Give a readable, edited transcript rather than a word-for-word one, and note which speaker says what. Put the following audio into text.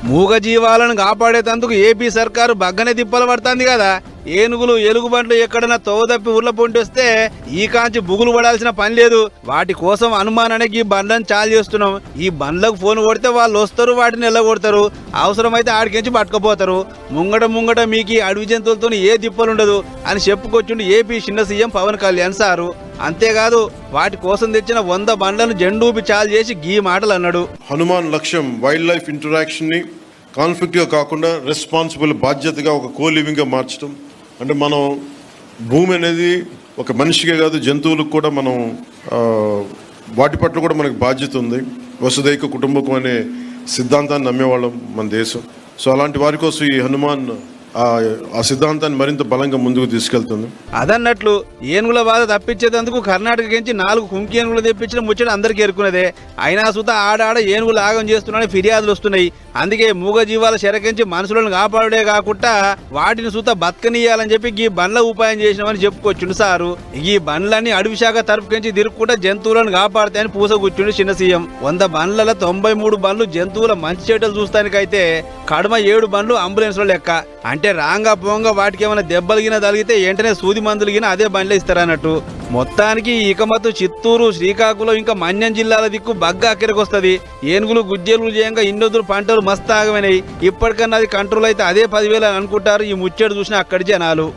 Speaker 1: మూగ జీవాలను కాపాడేటందుకు ఏపీ సర్కారు బగ్గనే తిప్పలు పడుతుంది కదా. ఏనుగులు ఎలుగుబంట్లు ఎక్కడన్నా తోవదప్పి ఊర్ల పొంటి వస్తే ఈ కాంచి బుగులు పడాల్సిన పని లేదు. వాటి కోసం అనుమానానికి ఈ బండ్లను చాలు చేస్తున్నాం. ఈ బండ్లకు ఫోన్ కొడితే వాళ్ళు వస్తారు, వాటిని ఎల్లగొడతారు, అవసరమైతే ఆడికించి పట్టుకుపోతారు. ముంగట మీకు ఈ అడవి జంతువులతో ఏ తిప్పలుండదు అని చెప్పుకొచ్చిండు ఏపీ చిన్న సీఎం పవన్ కళ్యాణ్ సారు. అంతేకాదు వాటి కోసం తెచ్చిన 100 బండ్లను జెండూపి చాలు చేసి గీ మాటలు అన్నాడు.
Speaker 2: హనుమాన్ లక్ష్యం వైల్డ్ లైఫ్ ఇంటరాక్షన్ ని కాన్ఫ్లిక్ట్గా కాకుండా రెస్పాన్సిబుల్ బాధ్యతగా ఒక కోలివింగ్గా మార్చడం. అంటే మనం భూమి అనేది ఒక మనిషికే కాదు జంతువులకు కూడా మనం వాటి పట్ల కూడా మనకు బాధ్యత ఉంది. వసుదైక కుటుంబకం అనే సిద్ధాంతాన్ని నమ్మేవాళ్ళం మన దేశం. సో అలాంటి వారి కోసం ఈ హనుమాన్ ఆ సిద్ధాంతాన్ని మరింత బలంగా ముందుకు తీసుకెళ్తుంది.
Speaker 1: అదన్నట్లు ఏనుగుల బాధ తప్పించేందుకు కర్ణాటక నుంచి 4 కుంకి ఏనుగులు తెప్పించిన ముచ్చట అందరికీ ఎరుకున్నదే. అయినా సుత ఆడాడ ఏనుగులు ఆగం చేస్తున్నాయని ఫిర్యాదులు వస్తున్నాయి. అందుకే మూగ జీవాల శరకించి మనుషులను కాపాడే కాకుండా వాటిని సుత బతకనీయాలని చెప్పి ఈ బండ్ల ఉపాయం చేసినామని చెప్పుకొచ్చిండు సారు. ఈ బండ్లన్నీ అడవి శాఖ తరపుకించి తిరుగుకుంటా జంతువులను కాపాడుతాయని పూసగుచ్చిండు చిన్న సీఎం. 100 బండ్లలో 93 బండ్లు జంతువుల మంచి చెడ్డలు చూస్తానికైతే కడమ 7 బండ్లు అంబులెన్స్ లో లెక్క. అంటే రాంగా పోంగా వాటికి ఏమైనా దెబ్బలిగిన తగిలితే వెంటనే సూది మందులిగిన అదే బండ్లు ఇస్తారన్నట్టు. మొత్తానికి ఇకమత్తు చిత్తూరు, శ్రీకాకుళం ఇంకా మన్యం జిల్లాల దిక్కు బగ్గా అక్కడికొస్తుంది. ఏనుగులు గుజ్జేలు చేయంగా ఇన్నొద్దులు పంటలు మస్తు ఆగమైనాయి. ఇప్పటికన్నా అది కంట్రోల్ అయితే అదే 10,000 అనుకుంటారు ఈ ముచ్చడు చూసిన అక్కడి జనాలు.